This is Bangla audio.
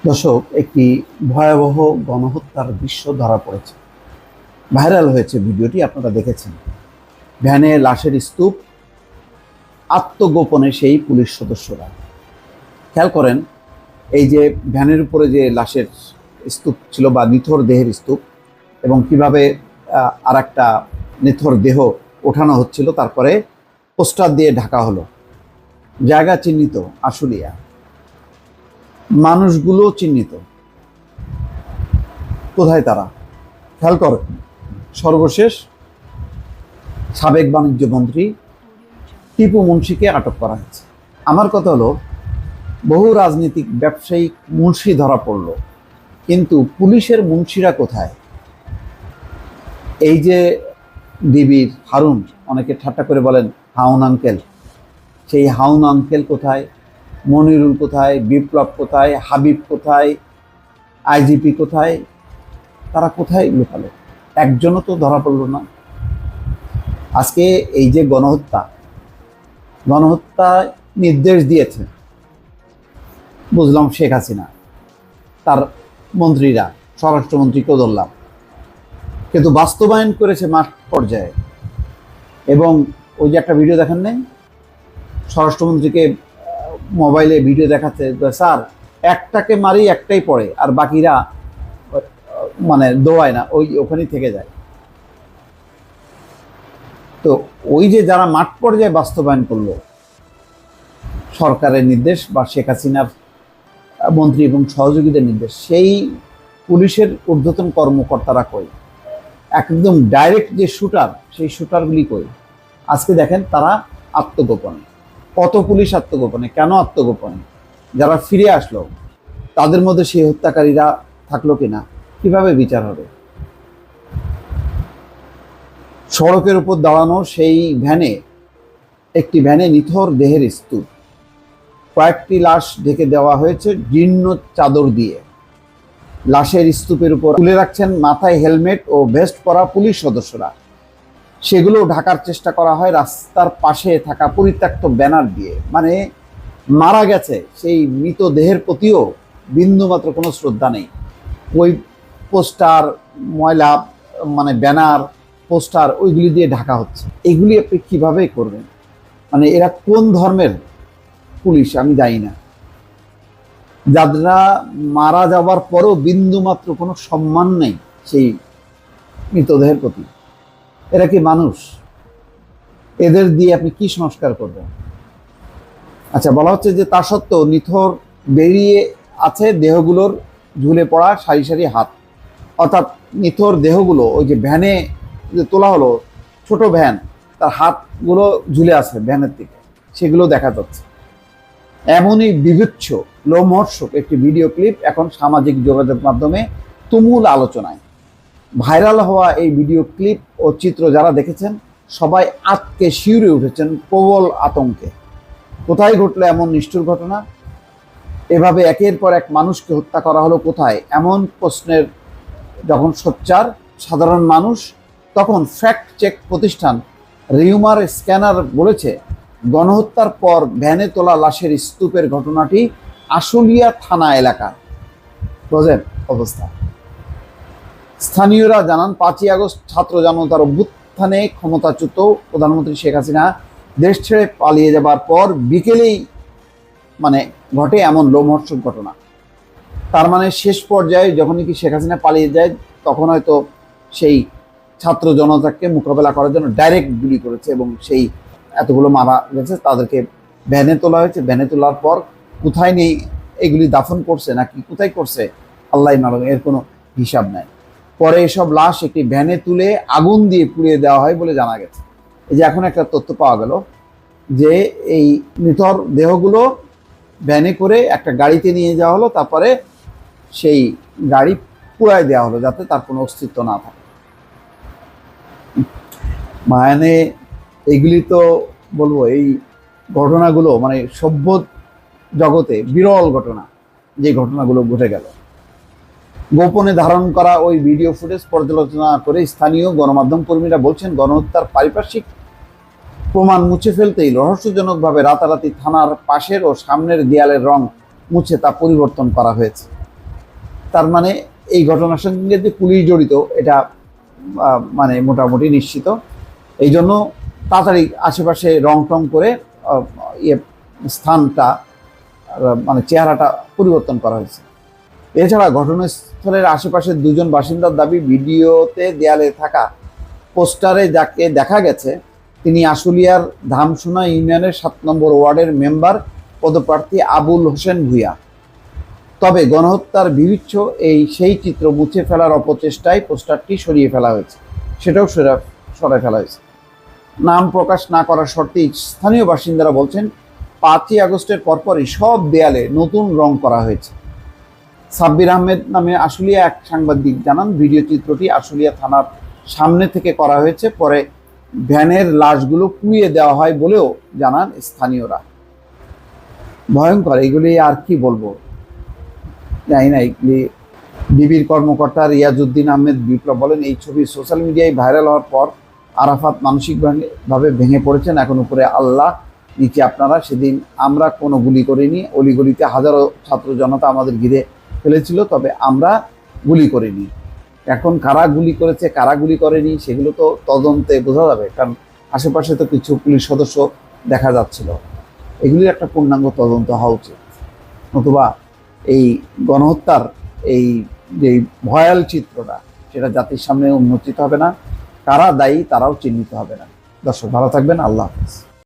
দর্শক, একটি ভয়াবহ গণহত্যার দৃশ্য ধরা পড়েছে। ভাইরাল হয়েছে ভিডিওটি, আপনারা দেখেছেন। ভ্যানে লাশের স্তূপ, আত্মগোপনে সেই পুলিশ সদস্যরা। খেয়াল করেন, এই যে ভ্যানের উপরে যে লাশের স্তূপ ছিল বা নিথর দেহের স্তূপ, এবং কিভাবে আর একটা নিথর দেহ ওঠানো হচ্ছিল, তারপরে পোস্টার দিয়ে ঢাকা হলো। জায়গা চিহ্নিত, আশুলিয়া। মানুষগুলো চিহ্নিত। কোথায় তারা? খেয়াল করেন, সর্বশেষ সাবেক বাণিজ্য মন্ত্রী টিপু মুন্সিকে আটক করা হয়েছে। আমার কথা হলো, বহু রাজনৈতিক ব্যবসায়িক মুন্সি ধরা পড়ল, কিন্তু পুলিশের মুন্সিরা কোথায়? এই যে ডিবির হারুন, অনেকে ঠাট্টা করে বলেন হাউন আঙ্কেল, সেই হাউন আঙ্কেল কোথায়? মনিরুল কোথায়? বিপ্লব কোথায়? হাবিব কোথায়? আইজিপি কোথায়? তারা কোথায় লুকালো? একজনও তো ধরা পড়ল না। আজকে এই যে গণহত্যা নির্দেশ দিয়েছে, বুঝলাম শেখ হাসিনা, তার মন্ত্রীরা, স্বরাষ্ট্রমন্ত্রীকেও ধরলাম, কিন্তু বাস্তবায়ন করেছে মাঠ পর্যায়ে। এবং ওই যে একটা ভিডিও দেখেন নাই, স্বরাষ্ট্রমন্ত্রীকে মোবাইলে ভিডিও দেখাচ্ছে, স্যার একটাকে মারি একটাই পড়ে, আর বাকিরা মানে দৌড়ায় না, ওখানেই থেকে যায়। তো ওই যে যারা মাঠ পর্যায়ে বাস্তবায়ন করলো সরকারের নির্দেশ বা শেখ হাসিনার মন্ত্রী এবং সহযোগীদের নির্দেশ, সেই পুলিশের ঊর্ধ্বতন কর্মকর্তারা কই? একদম ডাইরেক্ট যে শুটার, সেই শুটারগুলি কই? আজকে দেখেন তারা আত্মগোপনে। কত পুলিশ আত্মগোপনে? কেন আত্মগোপনে? যারা ফিরে আসলো তাদের মধ্যে সেই হত্যাকারীরা থাকলো কিনা, কিভাবে বিচার হবে? সড়কের উপর দাঁড়ানো সেই একটি ভ্যানে নিথর দেহের স্তূপ, কয়েকটি লাশ ঢেকে দেওয়া হয়েছে জীর্ণ চাদর দিয়ে। লাশের স্তূপের উপর তুলে রাখছেন মাথায় হেলমেট ও ভেস্ট পরা পুলিশ সদস্যরা। সেগুলো ঢাকার চেষ্টা করা হয় রাস্তার পাশে থাকা পরিত্যক্ত ব্যানার দিয়ে। মানে মারা গেছে সেই মৃতদেহের প্রতিও বিন্দুমাত্র কোনো শ্রদ্ধা নেই। ওই পোস্টার, ময়লা, মানে ব্যানার, পোস্টার, ওইগুলি দিয়ে ঢাকা হচ্ছে। এগুলি আপনি কিভাবে করবেন? মানে এরা কোন ধর্মের পুলিশ আমি জানি না, যারা মারা যাওয়ার পরও বিন্দুমাত্র কোনো সম্মান নেই সেই মৃতদেহের প্রতি। এরা কি মানুষ? এদের দিয়ে আপনি কি সংস্কার করবেন? আচ্ছা, বলা হচ্ছে যে তা সত্ত্বেও নিথর বেরিয়ে আছে দেহগুলোর ঝুলে পড়া সারি সারি হাত। অর্থাৎ নিথর দেহগুলো ওই যে ভ্যানে যে তোলা হলো, ছোট ভ্যান, তার হাতগুলো ঝুলে আছে ভ্যানের দিকে, সেগুলো দেখা যাচ্ছে। এমনই বিভৎস, লোমহর্ষক একটি ভিডিও ক্লিপ এখন সামাজিক যোগাযোগ মাধ্যমে তুমুল আলোচনায়। ভাইরাল হওয়া এই ভিডিও ক্লিপ ও চিত্র যারা দেখেছেন, সবাই আতকে শিউরে উঠেছেন প্রবল আতঙ্কে। কোথায় ঘটলো এমন নিষ্ঠুর ঘটনা? এভাবে একের পর এক মানুষকে হত্যা করা হলো কোথায়? এমন প্রশ্নের যখন সোচ্চার সাধারণ মানুষ, তখন ফ্যাক্ট চেক প্রতিষ্ঠান রিউমার স্ক্যানার বলেছে, গণহত্যার পর ভ্যানে তোলা লাশের স্তূপের ঘটনাটি আশুলিয়া থানা এলাকা। বোঝেন অবস্থা। স্থানীয়রা জানান, 5ই আগস্ট ছাত্র জনতার অভ্যুত্থানে ক্ষমতাচ্যুত প্রধানমন্ত্রী শেখ হাসিনা দেশ ছেড়ে পালিয়ে যাবার পর বিকেলেই মানে ঘটে এমন লোমহর্ষক ঘটনা। তার মানে শেষ পর্যায়ে যখনই কি শেখ হাসিনা পালিয়ে যায়, তখন হয়তো সেই ছাত্র জনতাকে মোকাবেলা করার জন্য ডাইরেক্ট গুলি করেছে, এবং সেই এতগুলো মারা গেছে, তাদেরকে ভ্যানে তোলা হয়েছে। ভ্যানে তোলার পর কোথায় নেই এগুলি দাফন করছে নাকি কোথায় করছে আল্লাহ মালুম, এর কোনো হিসাব নাই। পরে এসব লাশ একটি ভ্যানে তুলে আগুন দিয়ে পুড়িয়ে দেওয়া হয় বলে জানা গেছে। এই যে এখন একটা তথ্য পাওয়া গেল যে এই নিথর দেহগুলো ভ্যানে করে একটা গাড়িতে নিয়ে যাওয়া হলো, তারপরে সেই গাড়ি পুড়ায় দেওয়া হলো যাতে তার কোনো অস্তিত্ব না থাকে। মানে এগুলি তো বলবো, এই ঘটনাগুলো মানে সভ্য জগতে বিরল ঘটনা, যে ঘটনাগুলো ঘটে গেল। গোপনে ধারণ করা ওই ভিডিও ফুটেজ পর্যালোচনা করে স্থানীয় গণমাধ্যম কর্মীরা বলছেন, গণহত্যার পারিপার্শ্বিক প্রমাণ মুছে ফেলতেই রহস্যজনকভাবে রাতারাতি থানার পাশের ও সামনের দেয়ালের রং মুছে তা পরিবর্তন করা হয়েছে। তার মানে এই ঘটনার সঙ্গে যে পুলিশ জড়িত এটা মানে মোটামুটি নিশ্চিত। এই জন্য তাড়াতাড়ি আশেপাশে রং টং করে স্থানটা মানে চেহারাটা পরিবর্তন করা হয়েছে। এছাড়া ঘটনাস্থলের আশেপাশের দুজন বাসিন্দার দাবি, ভিডিওতে দেয়ালে থাকা পোস্টারে যাকে দেখা গেছে তিনি আশুলিয়ার ধামসোনা ইউনিয়নের 7 নম্বর ওয়ার্ডের মেম্বার পদপ্রার্থী আবুল হোসেন ভূঁইয়া। তবে গণহত্যার বিভৎস সেই চিত্র মুছে ফেলার অপচেষ্টায় পোস্টারটি সরিয়ে ফেলা হয়েছে, সেটাও সরাই ফেলা হয়েছে। নাম প্রকাশ না করার শর্তেই স্থানীয় বাসিন্দারা বলছেন 5ই আগস্টের পরপরই সব দেয়ালে নতুন রং করা হয়েছে। সাব্বির আহমেদ নামে আশুলিয়া এক সাংবাদিক জানান, ভিডিও চিত্রটি আশুলিয়া থানার সামনে থেকে করা হয়েছে, পরে ভ্যানের লাশগুলো পুড়িয়ে দেওয়া হয় বলেও জানান স্থানীয়রা। ভয়ঙ্কর, এগুলি আর কি বলবো, জানি না। এগুলি ডিবির কর্মকর্তা রিয়াজউদ্দিন আহমেদ বিপ্লব বলেন, এই ছবি সোশ্যাল মিডিয়ায় ভাইরাল হওয়ার পর আরাফাত মানসিকভাবে ভেঙে পড়েছেন। এখন উপরে আল্লাহ, নিচে আপনারা। সেদিন আমরা কোনো গুলি করিনি, অলিগলিতে হাজারো ছাত্র জনতা আমাদের ঘিরে ফেলেছিল, তবে আমরা গুলি করিনি। এখন কারা গুলি করেছে কারা গুলি করেনি সেগুলো তো তদন্তে বোঝা যাবে, কারণ আশেপাশে তো কিছু পুলিশ সদস্য দেখা যাচ্ছিল। এগুলির একটা পূর্ণাঙ্গ তদন্ত হওয়া উচিত, নতুবা এই গণহত্যার এই যে ভয়াল চিত্রটা সেটা জাতির সামনে উন্মোচিত হবে না, কারা দায়ী তারাও চিহ্নিত হবে না। দর্শক ভালো থাকবেন, আল্লাহ হাফেজ।